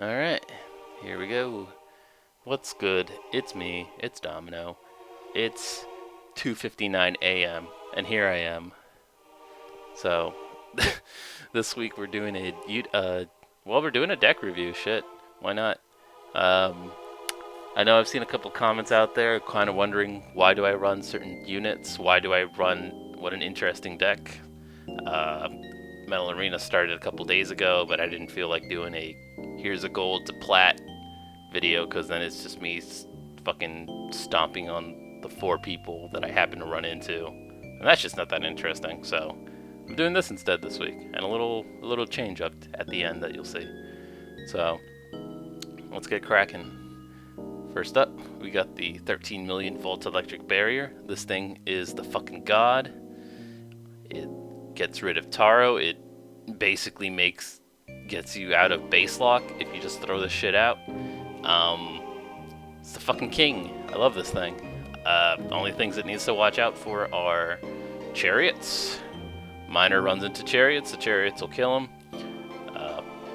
Alright, here we go. What's good? It's me, it's Domino. It's 2:59 a.m. and here I am. So, this week we're doing we're doing a deck review. Shit, why not? I know I've seen a couple comments out there kind of wondering why do I run certain units? Why do I run what an interesting deck? Metal Arena started a couple days ago, but I didn't feel like doing a here's a gold to plat video because then it's just me fucking stomping on the 4 people that I happen to run into, and that's just not that interesting. So I'm doing this instead this week, and a little change up at the end that you'll see. So let's get cracking. First up, we got the 13 million volt electric barrier. This thing is the fucking god. It gets rid of Taro. It basically gets you out of base lock if you just throw this shit out. It's the fucking king. I love this thing. The only things it needs to watch out for are chariots. Miner runs into chariots, the chariots will kill him.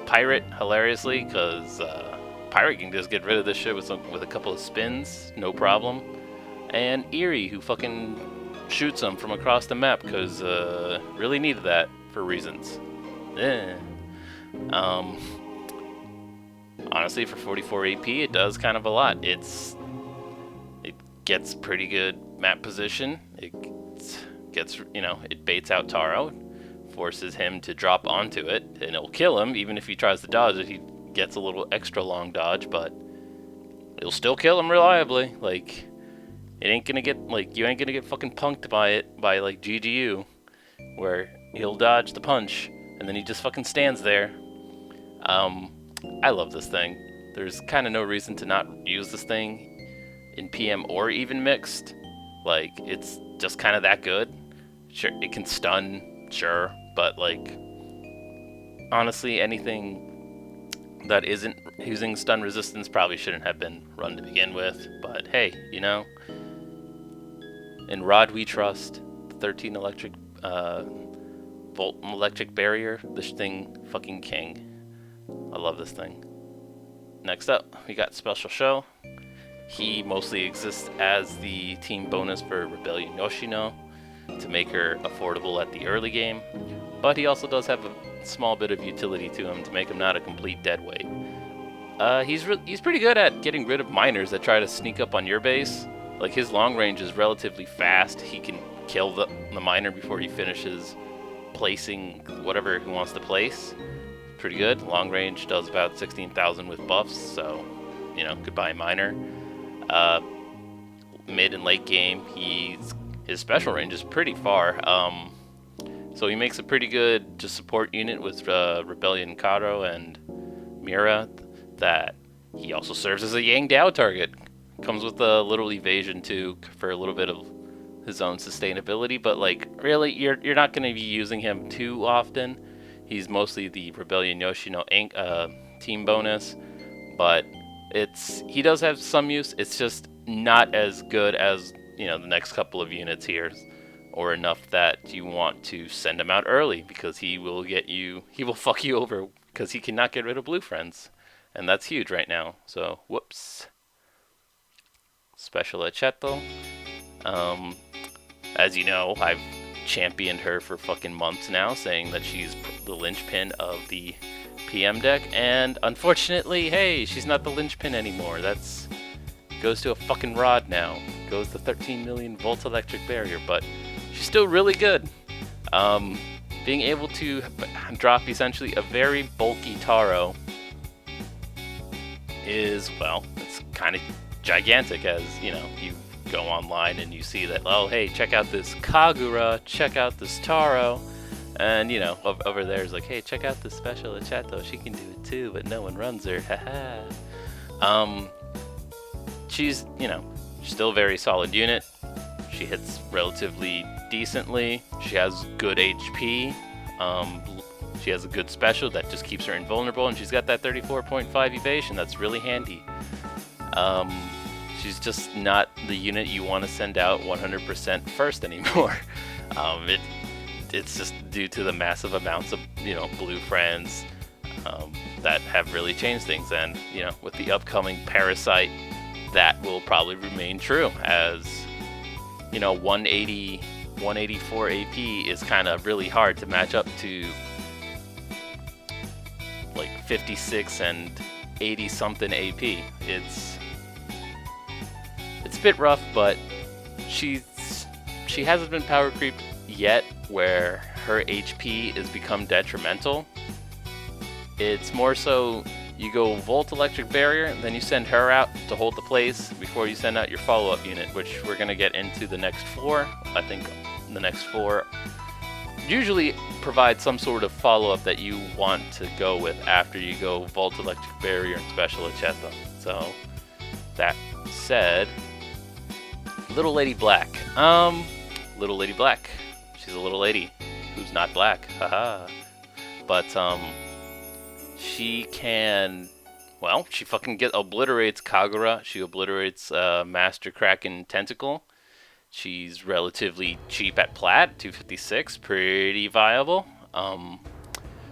Pirate, hilariously, because Pirate can just get rid of this shit with a couple of spins, no problem. And Eerie, who fucking shoots him from across the map, because really needed that for reasons. Honestly, for 44 AP, it does kind of a lot. It gets pretty good map position. It gets, it baits out Taro, forces him to drop onto it, and it'll kill him, even if he tries to dodge it. He gets a little extra long dodge, but it'll still kill him reliably. Like, it ain't gonna get, you ain't gonna get fucking punked by it, by, GGU, where he'll dodge the punch, and then he just fucking stands there. I love this thing. There's kind of no reason to not use this thing in PM or even mixed. It's just kind of that good. Sure, it can stun, sure, but, honestly, anything that isn't using stun resistance probably shouldn't have been run to begin with. But hey, in Rod we trust. 13 electric volt electric barrier. This thing fucking king. I love this thing. Next up, we got Special Show. He mostly exists as the team bonus for Rebellion Yoshino to make her affordable at the early game, but he also does have a small bit of utility to him to make him not a complete deadweight. He's pretty good at getting rid of miners that try to sneak up on your base. His long range is relatively fast. He can kill the miner before he finishes placing whatever he wants to place. Pretty good. Long range does about 16,000 with buffs, so goodbye miner. Mid and late game, his special range is pretty far. So he makes a pretty good just support unit with Rebellion Karo and Mira. That he also serves as a Yang Dao target. Comes with a little evasion too for a little bit of his own sustainability, but really you're not going to be using him too often. He's mostly the Rebellion Yoshino team bonus, but he does have some use. It's just not as good as the next couple of units here, or enough that you want to send him out early, because he will fuck you over because he cannot get rid of blue friends, and that's huge right now. So whoops. Special Echeto. As you know, I've championed her for fucking months now, saying that she's the linchpin of the PM deck, and unfortunately, hey, she's not the linchpin anymore. Goes to a fucking rod now. Goes to 13 million volt electric barrier, but she's still really good. Being able to drop essentially a very bulky Taro is, well, it's kind of gigantic, as you go online and you see that, oh hey, check out this Kagura, check out this Taro, and over there is hey, check out this Special Echeto, she can do it too, but no one runs her, haha. She's still a very solid unit. She hits relatively decently. She has good HP. She has a good special that just keeps her invulnerable, and she's got that 34.5 evasion. That's really handy. She's just not the unit you want to send out 100% first anymore. It's just due to the massive amounts of blue friends. that have really changed things. And, you know, with the upcoming Parasite, that will probably remain true, as, you know, 180, 184 AP is kind of really hard to match up to like 56 and 80 something AP. It's a bit rough, but she hasn't been power creeped yet where her HP has become detrimental. It's more so you go Volt Electric Barrier, and then you send her out to hold the place before you send out your follow-up unit, which we're going to get into the next 4. I think the next 4 usually provide some sort of follow-up that you want to go with after you go Volt Electric Barrier and Special Echetta. So, that said, Little Lady Black. Little Lady Black. She's a little lady who's not black. Haha. But, she can, well, she fucking obliterates Kagura. She obliterates Master Kraken Tentacle. She's relatively cheap at plat, 256, pretty viable.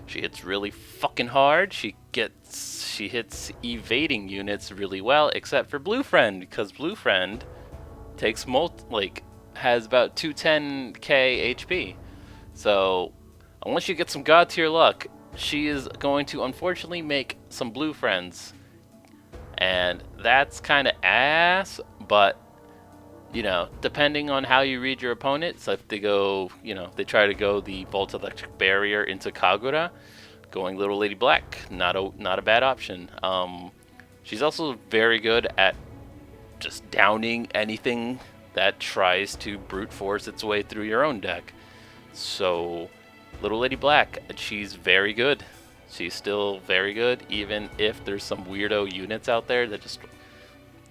She hits really fucking hard. She hits evading units really well, except for Blue Friend, because Blue Friend takes has about 210k HP. So unless you get some god tier luck, she is going to unfortunately make some blue friends, and that's kind of ass. But you know, depending on how you read your opponent, so if they go, you know, they try to go the Volt Electric Barrier into Kagura, going Little Lady Black, not a bad option. She's also very good at just downing anything that tries to brute force its way through your own deck. So Little Lady Black, she's very good. She's still very good, even if there's some weirdo units out there that just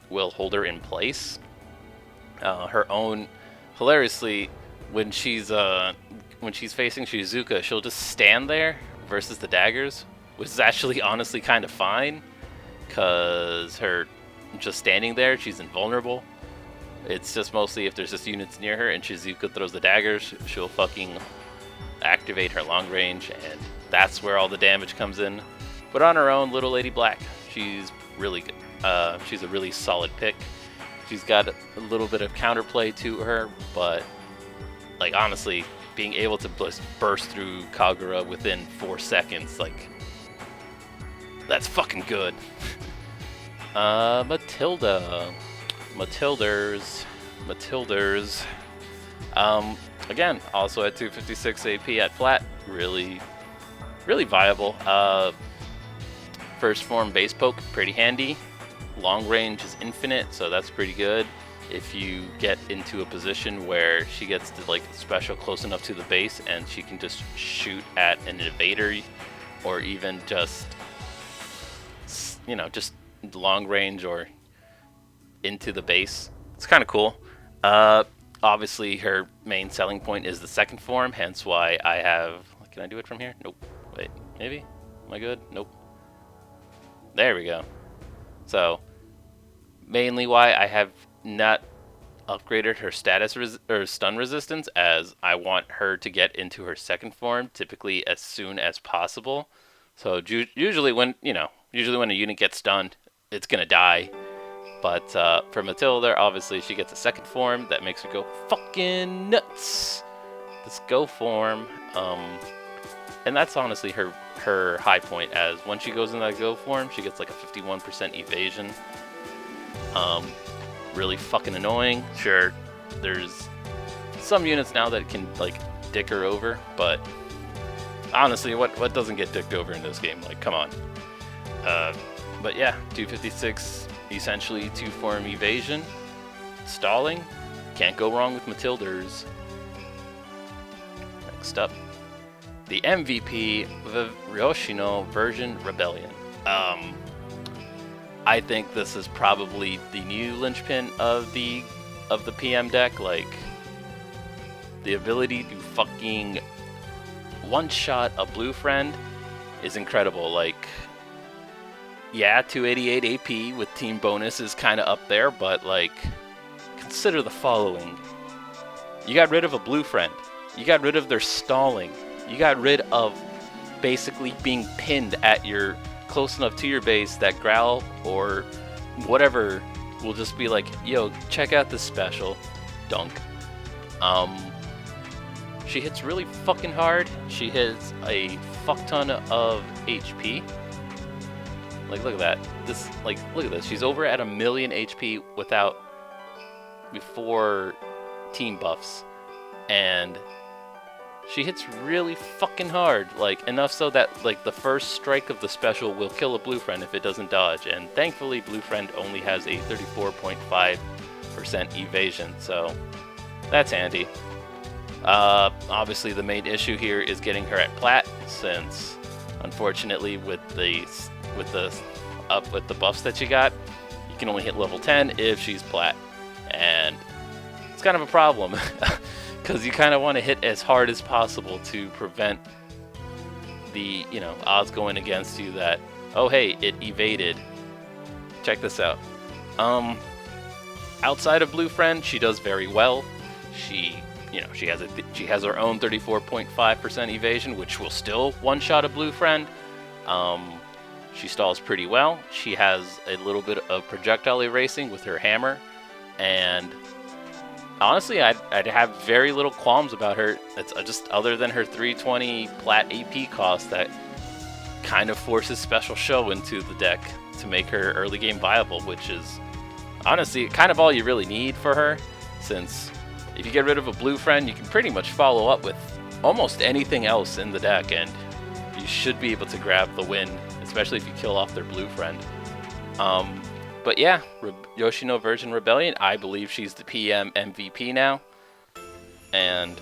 will hold her in place. Her own, hilariously, when she's facing Shizuka, she'll just stand there versus the daggers, which is actually honestly kind of fine, because her just standing there, she's invulnerable. It's just mostly if there's just units near her and Shizuka throws the daggers, she'll fucking activate her long range, and that's where all the damage comes in. But on her own, Little Lady Black, she's really good. She's a really solid pick. She's got a little bit of counterplay to her, but like honestly, being able to burst through Kagura within 4 seconds, like, that's fucking good. Matilda. Matilders. Again, also at 256 AP at flat, really viable. First form base poke, pretty handy. Long range is infinite, so that's pretty good. If you get into a position where she gets to like special close enough to the base and she can just shoot at an invader, or even just, you know, just long range or into the base, it's kind of cool. Obviously her main selling point is the second form, hence why I have, can I do it from here? Nope. Wait, maybe? Am I good? Nope. There we go. So, mainly why I have not upgraded her status or stun resistance, as I want her to get into her second form typically as soon as possible. So usually when a unit gets stunned, it's gonna die. But for Matilda, obviously she gets a second form that makes her go fucking nuts. This go form, and that's honestly her high point, as when she goes in that go form, she gets like a 51% evasion. Really fucking annoying. Sure, there's some units now that can like dick her over, but honestly, what doesn't get dicked over in this game? Like, come on. But yeah, 256, essentially 2-form evasion, stalling. Can't go wrong with Matilders. Next up, the MVP, the Yoshino Rebellion. I think this is probably the new linchpin of the PM deck. Like, the ability to fucking one-shot a blue friend is incredible. Like, yeah, 288 AP with team bonus is kind of up there, but like, consider the following. You got rid of a blue friend. You got rid of their stalling. You got rid of basically being pinned at your close enough to your base that Growl or whatever will just be like, yo, check out this special. Dunk. She hits really fucking hard. She hits a fuck ton of HP. Like, look at that. Look at this. She's over at 1,000,000 HP before team buffs. And she hits really fucking hard. Like, enough so that, like, the first strike of the special will kill a blue friend if it doesn't dodge. And thankfully, blue friend only has a 34.5% evasion. So, that's handy. Obviously, the main issue here is getting her at plat, since unfortunately, with the buffs that you got, you can only hit level 10 if she's plat, and it's kind of a problem because you kind of want to hit as hard as possible to prevent the odds going against you that, oh hey, it evaded. Check this out. Outside of blue friend, she does very well. She has her own 34.5% evasion, which will still one-shot a blue friend. She stalls pretty well. She has a little bit of projectile erasing with her hammer, and honestly, I'd have very little qualms about her. It's just other than her 320 plat AP cost that kind of forces Special Show into the deck to make her early game viable, which is honestly kind of all you really need for her, since if you get rid of a blue friend, you can pretty much follow up with almost anything else in the deck, and you should be able to grab the win, especially if you kill off their blue friend. But yeah, Yoshino Rebellion, I believe she's the PM MVP now. And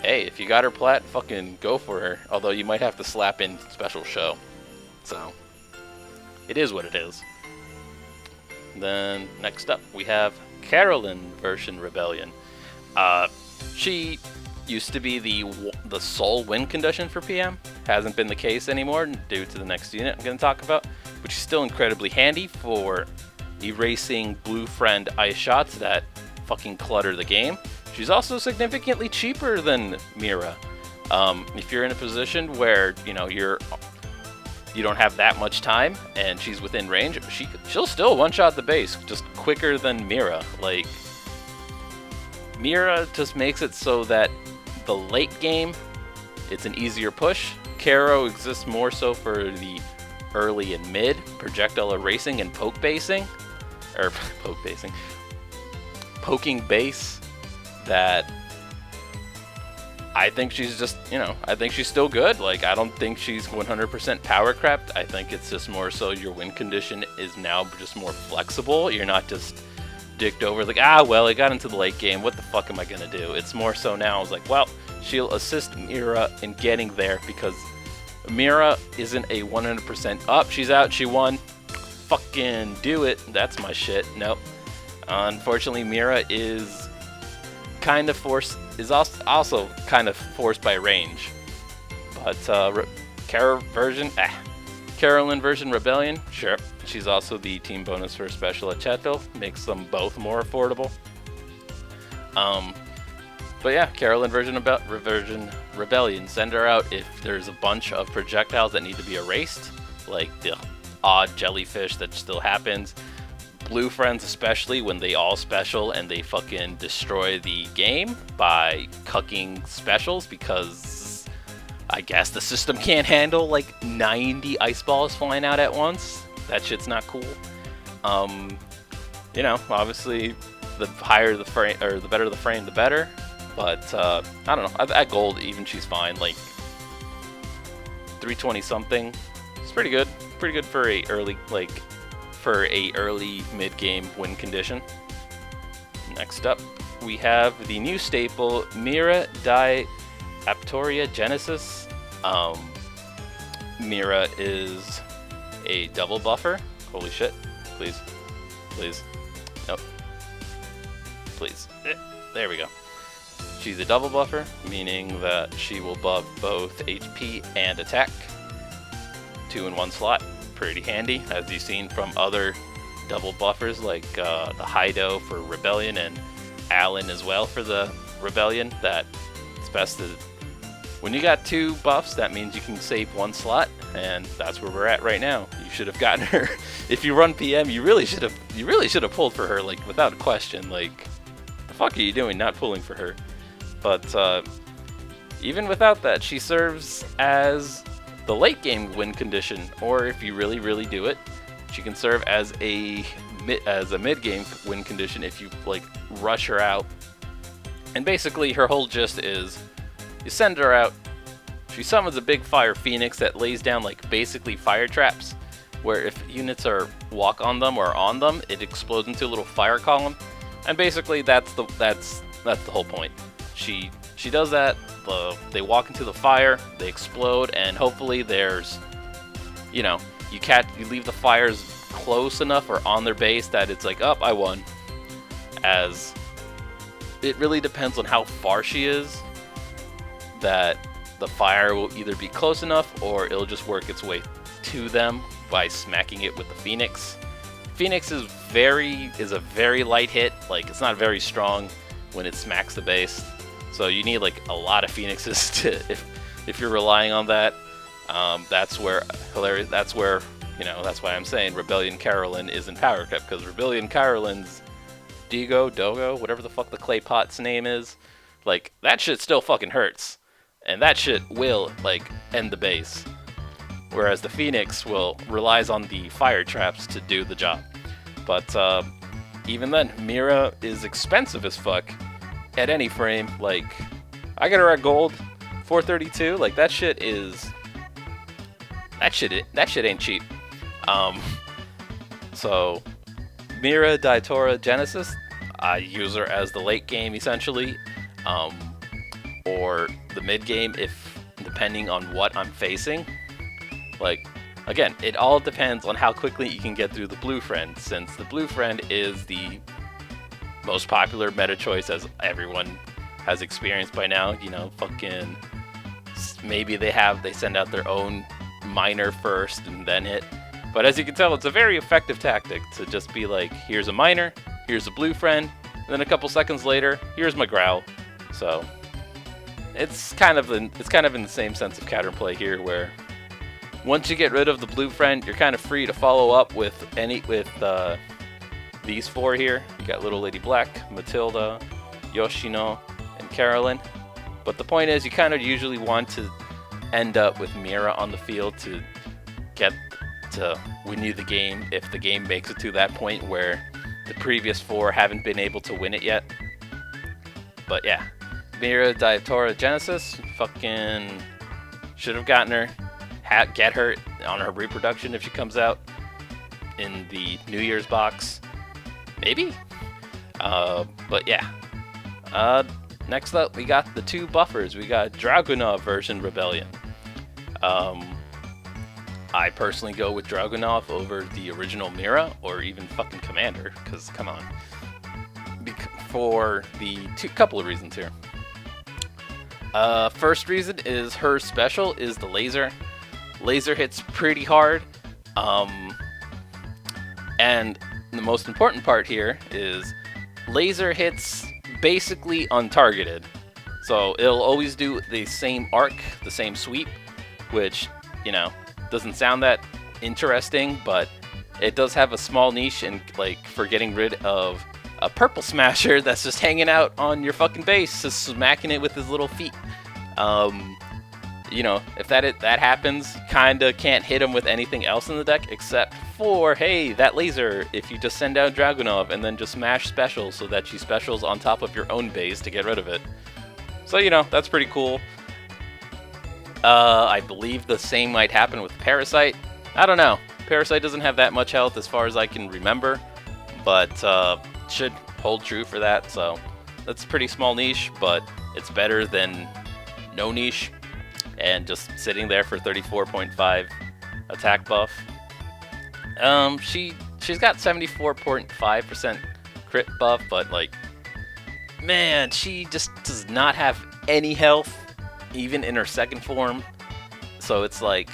hey, if you got her plat, fucking go for her. Although you might have to slap in Special Show. So, it is what it is. Then, next up, we have Carolyn Rebellion. She used to be the sole win condition for PM. Hasn't been the case anymore due to the next unit I'm going to talk about. But she's still incredibly handy for erasing blue friend ice shots that fucking clutter the game. She's also significantly cheaper than Mira. If you're in a position where you don't have that much time and she's within range, she'll still one-shot the base just quicker than Mira. Like, Mira just makes it so that the late game, it's an easier push. Caro exists more so for the early and mid, projectile erasing and poking base, that I think she's just, I think she's still good. Like, I don't think she's 100% power crept. I think it's just more so your win condition is now just more flexible. You're not just dicked over like, well, I got into the late game, what the fuck am I gonna do? It's more so now, it's like, well, she'll assist Mira in getting there, because Mira isn't a 100% up, she's out, she won, fucking do it, that's my shit. Nope. Unfortunately, Mira is kind of forced, is also kind of forced by range. But Carolyn Rebellion, sure. She's also the team bonus for special at Ethel, makes them both more affordable. But yeah, Carolyn Rebellion, send her out if there's a bunch of projectiles that need to be erased, like the odd jellyfish that still happens. Blue friends especially, when they all special and they fucking destroy the game by cucking specials, because I guess the system can't handle like 90 ice balls flying out at once. That shit's not cool. Obviously the higher the frame, or the better the frame, the better. But I don't know. At gold, even she's fine. Like 320 something. It's pretty good. Pretty good for a early mid game win condition. Next up, we have the new staple Mira Orogenesis. Mira is a double buffer. Holy shit! Please. Nope. Please. There we go. She's a double buffer, meaning that she will buff both HP and attack. 2 in 1 slot. Pretty handy, as you've seen from other double buffers like the Hido for Rebellion and Alan as well for the Rebellion. That it's best to, when you got 2 buffs, that means you can save 1 slot, and that's where we're at right now. You You should have gotten her. If you run PM, you really should have pulled for her, like, without a question. Like, the fuck are you doing not pulling for her? But even without that, she serves as the late game win condition, or if you really do it, she can serve as a mid game win condition if you like rush her out. And basically her whole gist is you send her out, she summons a big fire phoenix that lays down like basically fire traps, where if units walk on them or on them, it explodes into a little fire column. And basically that's the whole point. She does that. They walk into the fire, they explode, and hopefully there's, you know, you leave the fires close enough or on their base that it's like, oh, I won. As it really depends on how far she is, that the fire will either be close enough or it'll just work its way to them by smacking it with the Phoenix. Phoenix is a very light hit, like it's not very strong when it smacks the base. So you need like a lot of Phoenixes to, if you're relying on that. That's where you know, that's why I'm saying Rebellion Carolyn isn't power kept, because Rebellion Carolyn's Dogo, whatever the fuck the clay pot's name is, like that shit still fucking hurts, and that shit will like end the base. Whereas the Phoenix relies on the fire traps to do the job. But even then, Mira is expensive as fuck at any frame. Like, I got her at gold, 432. Like that shit ain't cheap. So Mira Orogenesis, I use her as the late game essentially, or the mid game depending on what I'm facing. Like, again, it all depends on how quickly you can get through the blue friend, since the blue friend is the most popular meta choice, as everyone has experienced by now. You know, fucking maybe they send out their own miner first and then hit. But as you can tell, it's a very effective tactic to just be like, here's a miner, here's a blue friend, and then a couple seconds later, here's my growl. So it's kind of in the same sense of counterplay here, where once you get rid of the blue friend, you're kind of free to follow up with these four here. You got Little Lady Black, Matilda, Yoshino, and Carolyn. But the point is, you kind of usually want to end up with Mira on the field to win you the game, if the game makes it to that point where the previous four haven't been able to win it yet. But yeah, Mira Orogenesis, fucking should have gotten her. Get her on her reproduction if she comes out in the New Year's box, maybe. But yeah. Next up, we got the two buffers. We got Draganov Rebellion. I personally go with Draganov over the original Mira, or even fucking Commander, because come on. For the couple of reasons here. First reason is her special is the laser. Laser hits pretty hard. And the most important part here is laser hits basically untargeted. So it'll always do the same arc, the same sweep, which, you know, doesn't sound that interesting, but it does have a small niche in, like, for getting rid of a purple smasher that's just hanging out on your fucking base, just smacking it with his little feet. You know, if that happens, kinda can't hit him with anything else in the deck except for, hey, that laser, if you just send out Draganov and then just smash specials so that she specials on top of your own base to get rid of it. So, you know, that's pretty cool. I believe the same might happen with Parasite. I don't know. Parasite doesn't have that much health as far as I can remember, but should hold true for that. So that's a pretty small niche, but it's better than no niche and just sitting there for 34.5 attack buff. She's got 74.5% crit buff, but like, man, she just does not have any health, even in her second form. So it's like,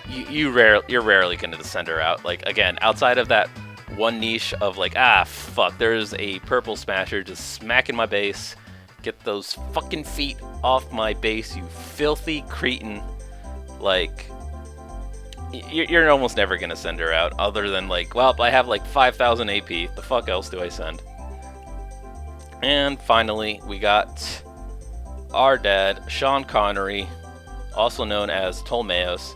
you're rarely gonna send her out. Like, again, outside of that one niche of like, fuck, there's a purple smasher just smacking my base. Get those fucking feet off my base, you filthy cretin. Like, you're almost never gonna send her out, other than like, well, I have like 5,000 AP. The fuck else do I send? And finally, we got our dad, Sean Connery, also known as Ptolemaios.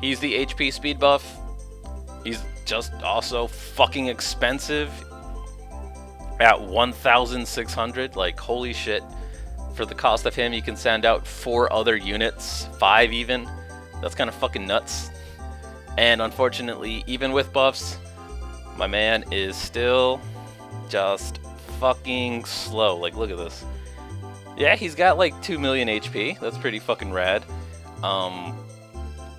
He's the HP speed buff. He's just also fucking expensive at 1,600. Like, holy shit. For the cost of him, you can send out 4 other units, 5 even. That's kind of fucking nuts. And unfortunately, even with buffs, my man is still just fucking slow. Like, look at this. Yeah, he's got like 2 million HP. That's pretty fucking rad.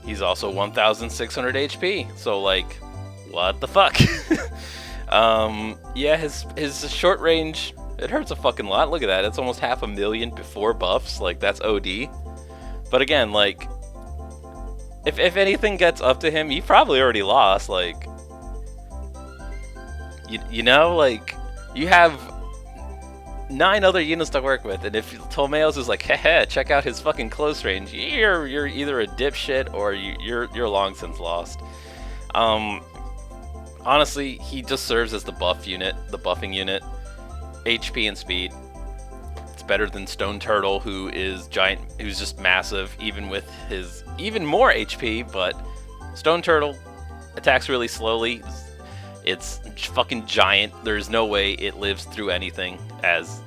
He's also 1,600 HP. So like, what the fuck? Yeah, his short range, it hurts a fucking lot. Look at that. It's almost 500,000 before buffs. Like, that's OD. But again, like, if anything gets up to him, he probably already lost. Like, you know, like, you have 9 other units to work with, and if Ptolemaios is like, heh, check out his fucking close range, you're either a dipshit or you're long since lost. Honestly, he just serves as the buff unit, the buffing unit, HP and speed. It's better than Stone Turtle, who is giant, who's just massive, even with his even more HP. But Stone Turtle attacks really slowly. It's fucking giant. There's no way it lives through anything, as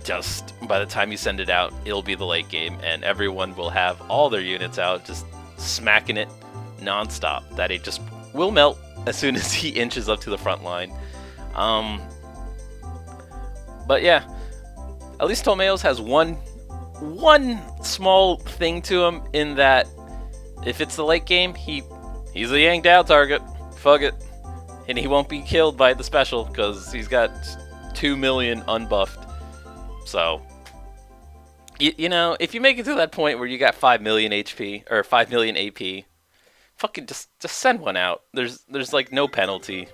just by the time you send it out, it'll be the late game, and everyone will have all their units out, just smacking it non-stop. That it just will melt as soon as he inches up to the front line. But yeah, at least Ptolemaios has one small thing to him, in that if it's the late game, he's a yanked out target. Fuck it. And he won't be killed by the special, because he's got 2 million unbuffed. So, you know, if you make it to that point where you got 5 million HP, or 5 million AP, fucking just send one out. There's like no penalty.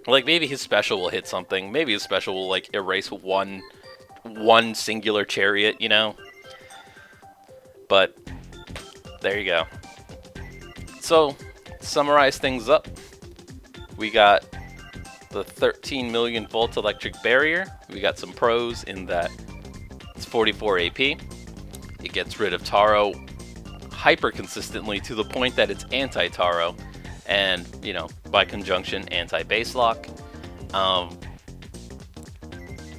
Like, maybe his special will hit something. Maybe his special will like erase one singular chariot, you know? But there you go. So, summarize things up. We got the 13 million volt electric barrier. We got some pros in that it's 44 AP. It gets rid of Taro hyper consistently to the point that it's anti-Taro, and, you know, by conjunction, anti-base lock.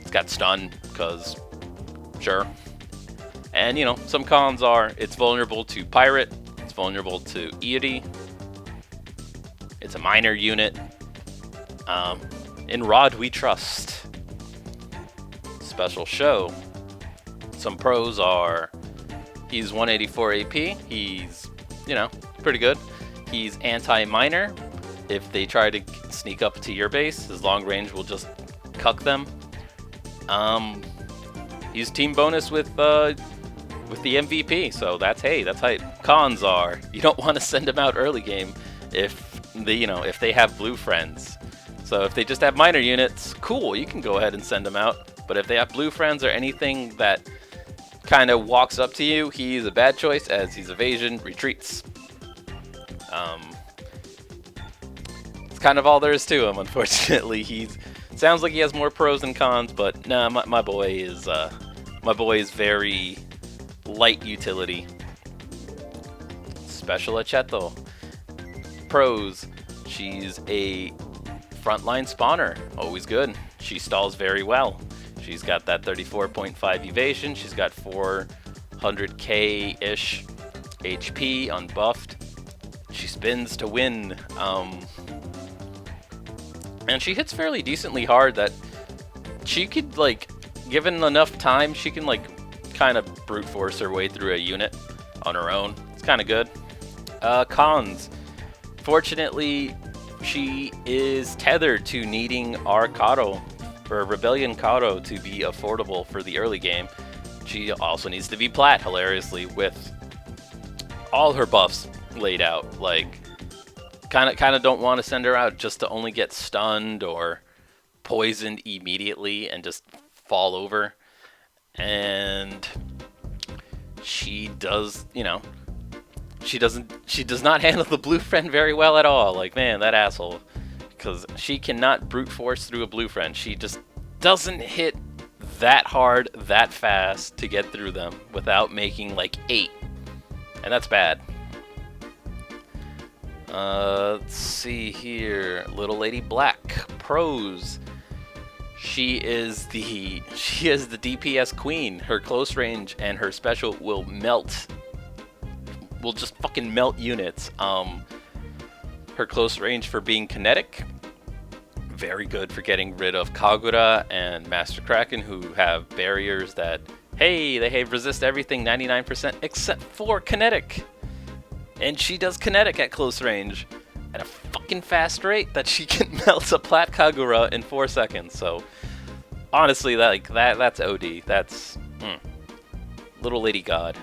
It's got stun, because sure. And, you know, some cons are it's vulnerable to Pirate, it's vulnerable to Deity, it's a minor unit. In Rod we trust. Special show. Some pros are he's 184 AP. He's, you know, pretty good. He's anti-minor. If they try to sneak up to your base, his long range will just cuck them. He's team bonus with the MVP, so that's hype. Cons are you don't want to send him out early game if they have blue friends. So if they just have minor units, cool, you can go ahead and send them out. But if they have blue friends or anything that kind of walks up to you, he's a bad choice, as he's evasion, retreats. It's kind of all there is to him, unfortunately. Sounds like he has more pros than cons, but nah, my boy is very light utility. Special Aceto. Pros: she's a frontline spawner, always good. She stalls very well. She's got that 34.5 evasion. She's got 400k-ish HP unbuffed. She spins to win. And she hits fairly decently hard, that she could, like, given enough time, she can, like, kind of brute force her way through a unit on her own. It's kind of good. Cons. Fortunately, she is tethered to needing our Karo, for Rebellion Karo, to be affordable for the early game. She also needs to be plat, hilariously, with all her buffs laid out. Like, kind of don't want to send her out just to only get stunned or poisoned immediately and just fall over. And she does, she does not handle the blue friend very well at all. Like, man, that asshole. Because she cannot brute force through a blue friend. She just doesn't hit that hard, that fast to get through them without making like 8. And that's bad. Let's see here. Little Lady Black. Pros. She is the DPS queen. Her close range and her special will just fucking melt units. Her close range for being kinetic, very good for getting rid of Kagura and Master Kraken, who have barriers that, hey, they resist everything 99% except for kinetic. And she does kinetic at close range at a fucking fast rate that she can melt a Plat Kagura in 4 seconds. So honestly, that's OD. That's Little Lady God.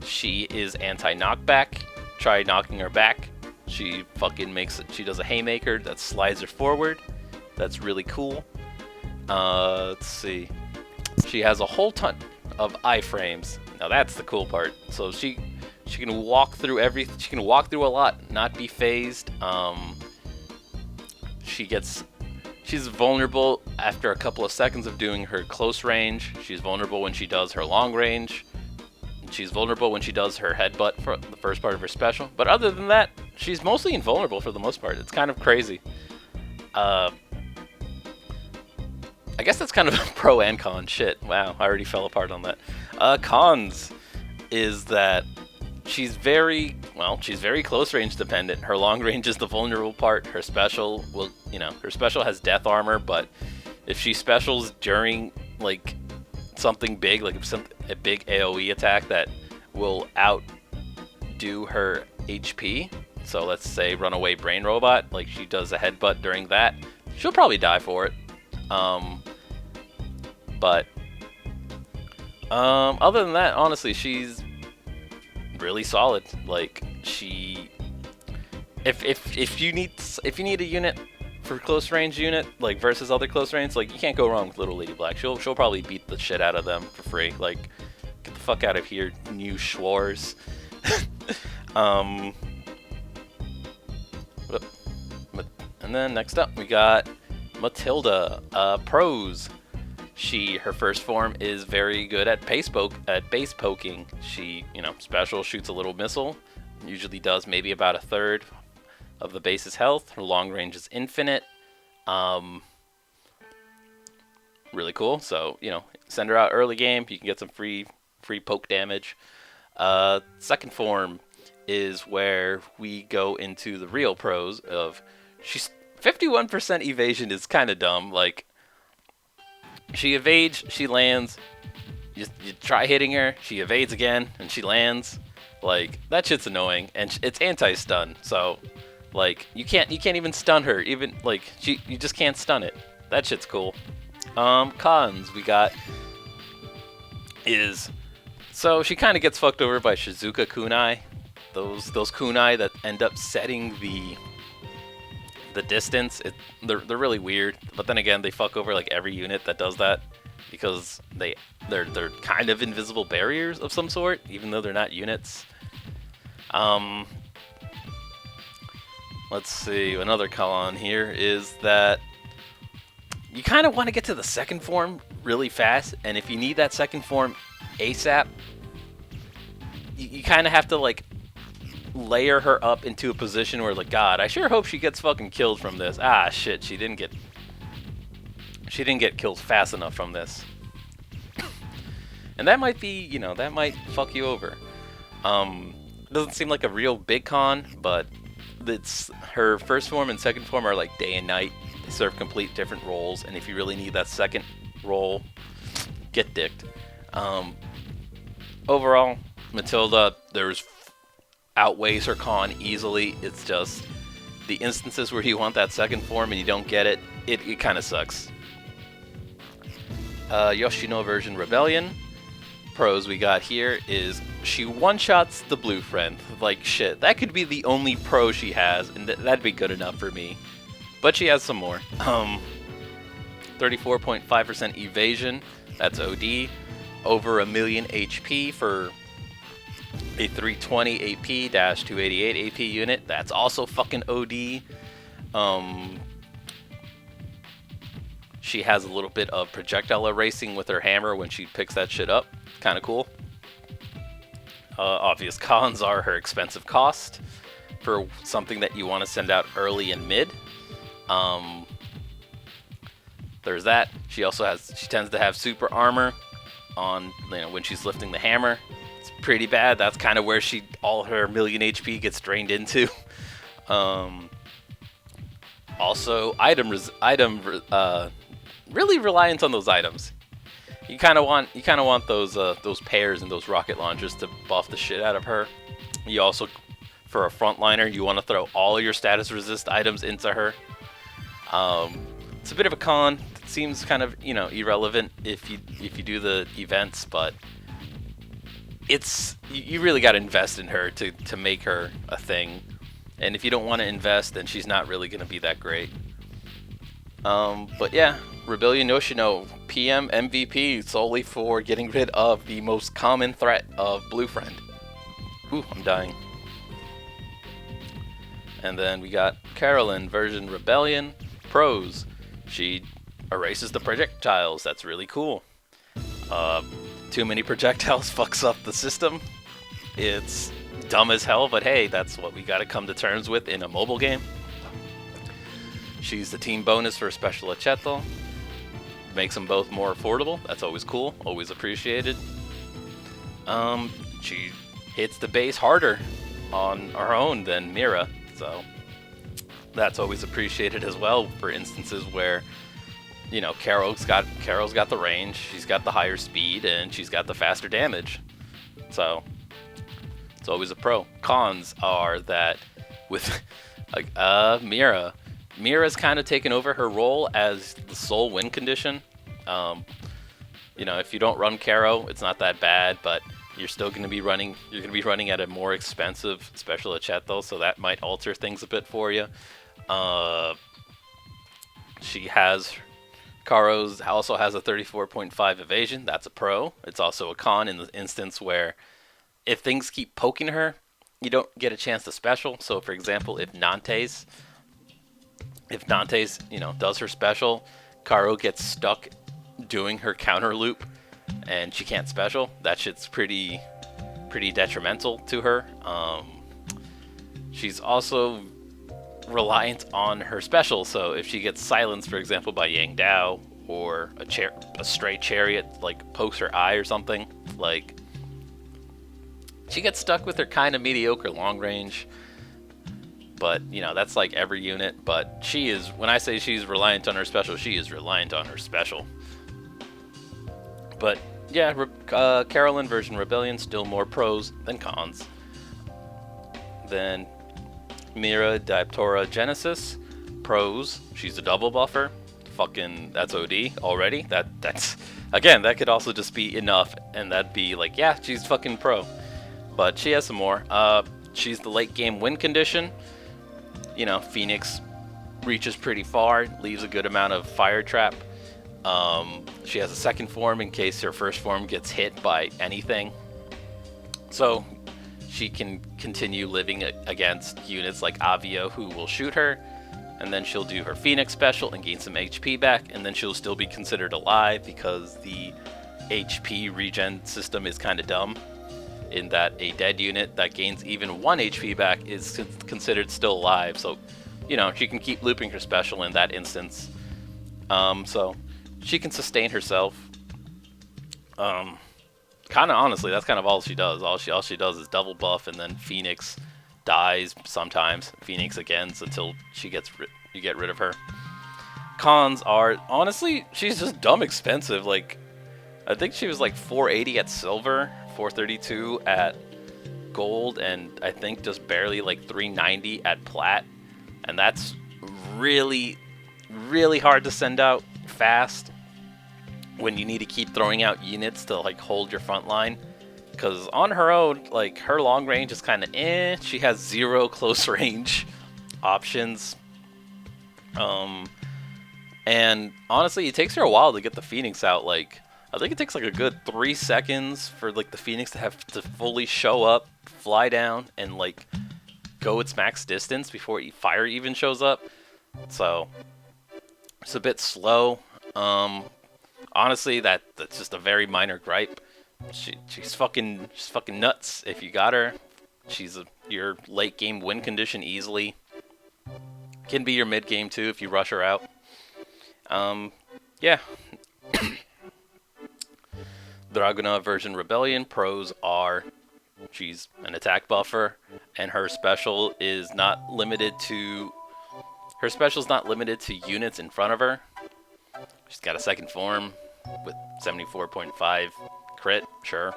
She is anti-knockback. Try knocking her back. She fucking she does a haymaker that slides her forward. That's really cool. Let's see. She has a whole ton of iframes. Now that's the cool part. So she can walk through everything. She can walk through a lot, not be phased. She's vulnerable after a couple of seconds of doing her close range. She's vulnerable when she does her long range. She's vulnerable when she does her headbutt for the first part of her special. But other than that, she's mostly invulnerable for the most part. It's kind of crazy. I guess that's kind of a pro and con shit. Wow, I already fell apart on that. Cons is that she's very close range dependent. Her long range is the vulnerable part. Her special her special has death armor, but if she specials during like something big, like a big AoE attack that will outdo her HP, so let's say Runaway Brain Robot, like she does a headbutt during that, she'll probably die for it. But other than that, honestly, she's really solid. Like if you need a unit for close range unit, like versus other close range, like you can't go wrong with Little Lady Black. She'll probably beat the shit out of them for free. Like, get the fuck out of here, new Schwarz. And then next up we got Matilda. Pros. Her first form is very good at base poking. She, special shoots a little missile. Usually does maybe about a third of the base's health. Her long range is infinite. Really cool. So, send her out early game. You can get some free poke damage. Second form is where we go into the real pros of she's 51% evasion is kind of dumb. Like, she evades, she lands. You try hitting her, she evades again, and she lands. Like, that shit's annoying, and it's anti-stun. So, like, you can't even stun her. Even like you just can't stun it. That shit's cool. Cons we got is, so she kind of gets fucked over by Shizuka kunai. Those kunai that end up setting the distance. They're really weird. But then again, they fuck over like every unit that does that because they're kind of invisible barriers of some sort, even though they're not units. Let's see, another con here is that you kind of want to get to the second form really fast, and if you need that second form ASAP, you kind of have to like layer her up into a position where, like, God, I sure hope she gets fucking killed from this. Ah, shit, she didn't get killed fast enough from this. And that might be, that might fuck you over. It doesn't seem like a real big con, but her first form and second form are like day and night. They serve complete different roles, and if you really need that second role, get dicked. Overall, Matilda, outweighs her con easily. It's just the instances where you want that second form and you don't get it, it kind of sucks. Yoshino Rebellion. Pros we got here is she one-shots the blue friend. Like, shit, that could be the only pro she has, and that'd be good enough for me. But she has some more. 34.5% evasion, that's OD. Over 1,000,000 HP for a 320 AP-288 AP unit. That's also fucking OD. She has a little bit of projectile erasing with her hammer when she picks that shit up. Kind of cool. Obvious cons are her expensive cost for something that you want to send out early and mid. There's that. She tends to have super armor on, when she's lifting the hammer. It's pretty bad. That's kind of where all her million HP gets drained into. Also, really reliant on those items. You kind of want those pairs and those rocket launchers to buff the shit out of her. You also, for a frontliner, you want to throw all your status resist items into her. It's a bit of a con. It seems kind of irrelevant if you do the events, but you really got to invest in her to make her a thing. And if you don't want to invest, then she's not really going to be that great. But yeah, Rebellion Yoshino PM MVP solely for getting rid of the most common threat of Blue Friend. Ooh, I'm dying. And then we got Carolyn Rebellion Pros. She erases the projectiles. That's really cool. Too many projectiles fucks up the system. It's dumb as hell, but hey, that's what we gotta come to terms with in a mobile game. She's the team bonus for Special Ethel. Makes them both more affordable. That's always cool. Always appreciated. She hits the base harder on her own than Mira, so that's always appreciated as well. For instances where, Carol's got the range, she's got the higher speed, and she's got the faster damage. So it's always a pro. Cons are that with Mira's kind of taken over her role as the sole win condition. If you don't run Caro, it's not that bad, but you're still going to be running. You're going to be running at a more expensive Special Ethel, so that might alter things a bit for you. Caro's also has a 34.5 evasion. That's a pro. It's also a con in the instance where if things keep poking her, you don't get a chance to special. So, for example, if Nantes, does her special, Caro gets stuck doing her counter loop, and she can't special. That shit's pretty detrimental to her. She's also reliant on her special, so if she gets silenced, for example, by Yang Dao, or a stray chariot pokes her eye or something, she gets stuck with her kind of mediocre long range. But that's every unit. But when I say she's reliant on her special, she is reliant on her special. But yeah, Carolyn Rebellion still more pros than cons. Then Mira Orogenesis, pros. She's a double buffer. Fucking, that's OD already. That's again, that could also just be enough, and that'd be yeah, she's fucking pro. But she has some more. She's the late game win condition. Phoenix reaches pretty far, leaves a good amount of fire trap. She has a second form in case her first form gets hit by anything. So she can continue living against units like Avio who will shoot her, and then she'll do her Phoenix special and gain some HP back, and then she'll still be considered alive because the HP regen system is kind of dumb in that a dead unit that gains even 1 HP back is considered still alive. So, she can keep looping her special in that instance. So she can sustain herself. Kind of honestly, that's kind of all she does. All she does is double buff, and then Phoenix dies sometimes. Phoenix again until you get rid of her. Cons are, honestly, she's just dumb expensive. I think she was 480 at silver, 432 at gold, and I think just barely 390 at plat. And that's really, really hard to send out fast when you need to keep throwing out units to hold your front line. Because on her own, her long range is kind of She has 0 close range options. And honestly, it takes her a while to get the Phoenix out. I think it takes like a good 3 seconds for like the Phoenix to have to fully show up, fly down, and like go its max distance before fire even shows up. So it's a bit slow. Honestly, that's just a very minor gripe. She's fucking nuts. If you got her, she's your late game win condition easily. Can be your mid game too if you rush her out. Yeah. Draganov version Rebellion pros are she's an attack buffer, and her special is not limited to units in front of her. She's got a second form with 74.5 crit, sure.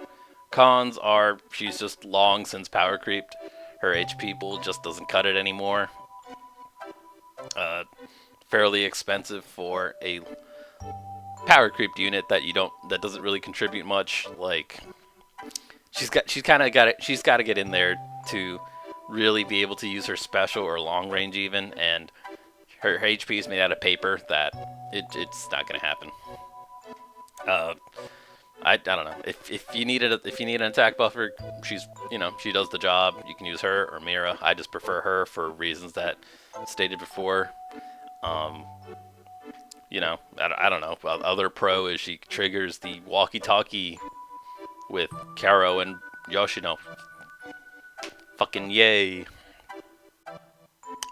Cons are she's just long since power creeped. Her HP pool just doesn't cut it anymore. Fairly expensive for a power creeped unit that doesn't really contribute much. Like she's got to get in there to really be able to use her special or long range even, and her HP is made out of paper that it's not gonna happen. I don't know if you need an attack buffer, she does the job. You can use her or Mira. I just prefer her for reasons that stated before. I don't know. Other pro is she triggers the walkie-talkie with Caro and Yoshino. Fucking yay.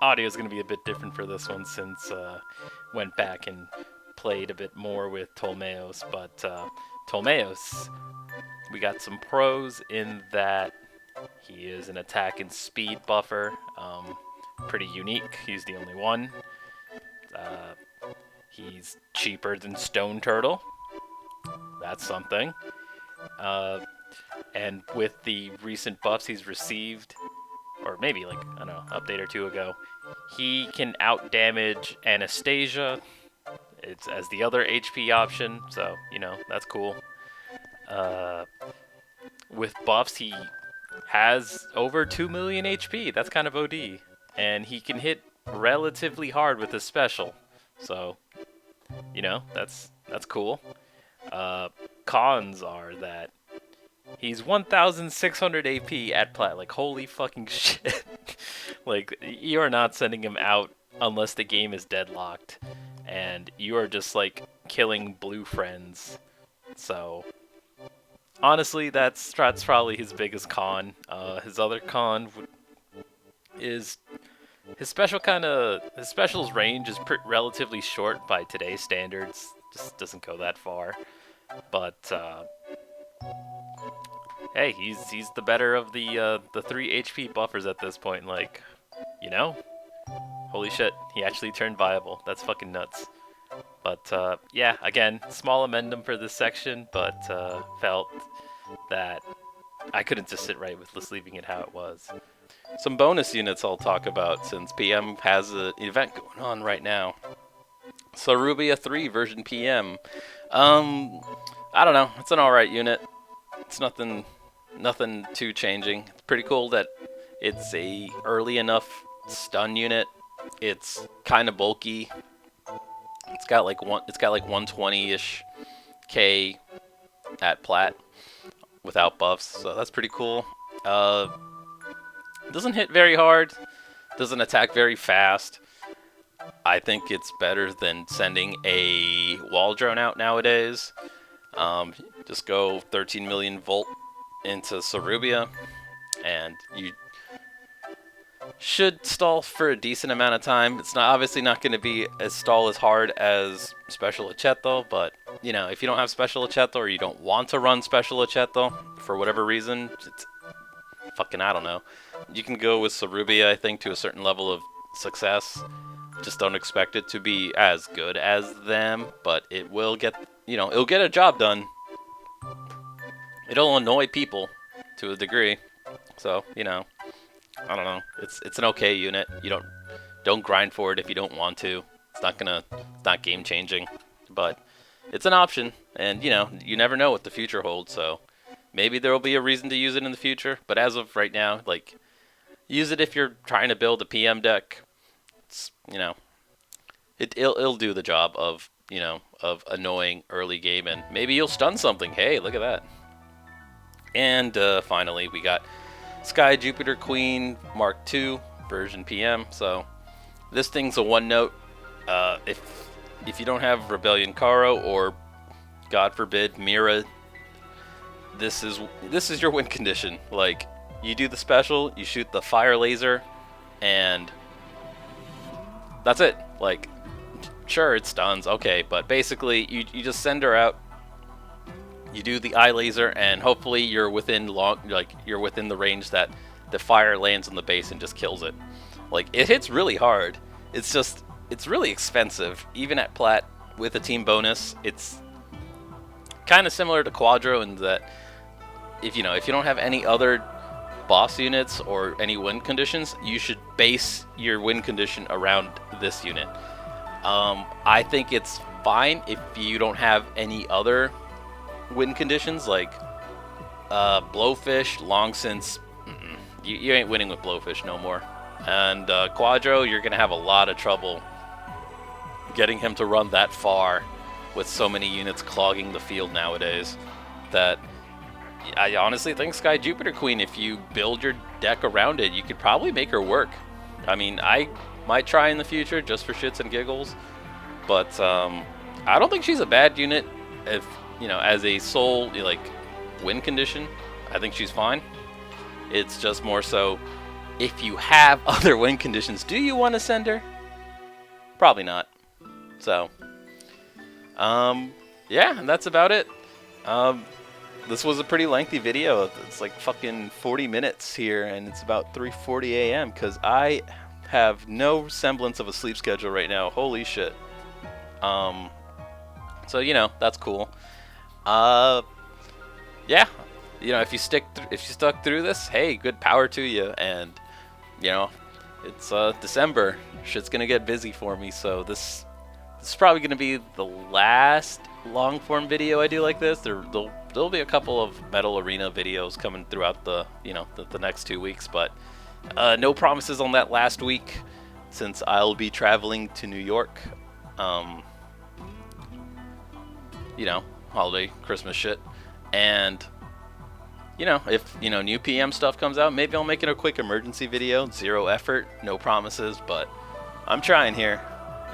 Audio is going to be a bit different for this one since went back and played a bit more with Ptolemaios, but Ptolemaios, we got some pros in that he is an attack and speed buffer. Pretty unique. He's the only one. He's cheaper than Stone Turtle. That's something. And with the recent buffs he's received, or maybe like, I don't know, update or two ago, he can out-damage Anastasia. It's as the other HP option, so, that's cool. With buffs, he has over 2 million HP. That's kind of OD. And he can hit relatively hard with his special. So, that's cool. Cons are that he's 1,600 AP at plat. Like, holy fucking shit. Like, you are not sending him out unless the game is deadlocked. And you are just, like, killing blue friends. So, honestly, that's probably his biggest con. His other con is his special's range is relatively short by today's standards. Just doesn't go that far. But hey, he's the better of the 3 HP buffers at this point. Like, holy shit, he actually turned viable. That's fucking nuts. But yeah, again, small amendment for this section, but felt that I couldn't just sit right with just leaving it how it was. Some bonus units I'll talk about since PM has an event going on right now. Sarubia 3 version PM. I don't know. It's an alright unit. It's nothing too changing. It's pretty cool that it's a early enough stun unit. It's kind of bulky. It's got like 120-ish K at plat without buffs, so that's pretty cool. Doesn't hit very hard. Doesn't attack very fast. I think it's better than sending a wall drone out nowadays. Just go 13 million volt into Sarubia, and you should stall for a decent amount of time. It's obviously not going to be as hard as Special Echetto, but if you don't have Special Echetto or you don't want to run Special Echetto for whatever reason, it's fucking, I don't know. You can go with Sarubia, I think, to a certain level of success. Just don't expect it to be as good as them, but it will get, it'll get a job done. It'll annoy people to a degree. So, I don't know. It's an okay unit. You don't grind for it if you don't want to. It's not game changing, but it's an option, and you never know what the future holds. So maybe there will be a reason to use it in the future, but as of right now, like, use it if you're trying to build a PM deck. It's, it'll do the job of you know, of annoying early game, and maybe you'll stun something. Hey, look at that. And finally, we got Sky Jupiter Queen Mark II version PM. So this thing's a one note. If you don't have Rebellion Karo or, God forbid, Mira, this is your win condition. Like, you do the special, you shoot the fire laser, and that's it. Like, sure, it stuns, okay, but basically you just send her out. You do the eye laser, and hopefully you're within you're within the range that the fire lands on the base and just kills it. Like, it hits really hard. It's really expensive, even at plat with a team bonus. It's kind of similar to Quadro in that if you don't have any other boss units or any win conditions, you should base your win condition around this unit. I think it's fine if you don't have any other win conditions like Blowfish. Long since you ain't winning with Blowfish no more. And Quadro, you're gonna have a lot of trouble getting him to run that far with so many units clogging the field nowadays. That I honestly think Sky Jupiter Queen, if you build your deck around it, you could probably make her work. I mean, I might try in the future just for shits and giggles, but I don't think she's a bad unit. If as a sole win condition, I think she's fine. It's just more so, if you have other win conditions, do you want to send her? Probably not. So, yeah, and that's about it. This was a pretty lengthy video. It's like fucking 40 minutes here, and it's about 3:40 a.m. because I have no semblance of a sleep schedule right now. Holy shit. So that's cool. Yeah, if you stuck through this, hey, good power to you. And it's December. Shit's gonna get busy for me, so this is probably gonna be the last long form video I do like this. There'll be a couple of Metal Arena videos coming throughout the next 2 weeks, but no promises on that last week since I'll be traveling to New York. Holiday, Christmas shit. And if new PM stuff comes out, maybe I'll make it a quick emergency video. Zero effort, no promises, but I'm trying here.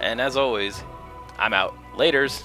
And as always, I'm out. Laters.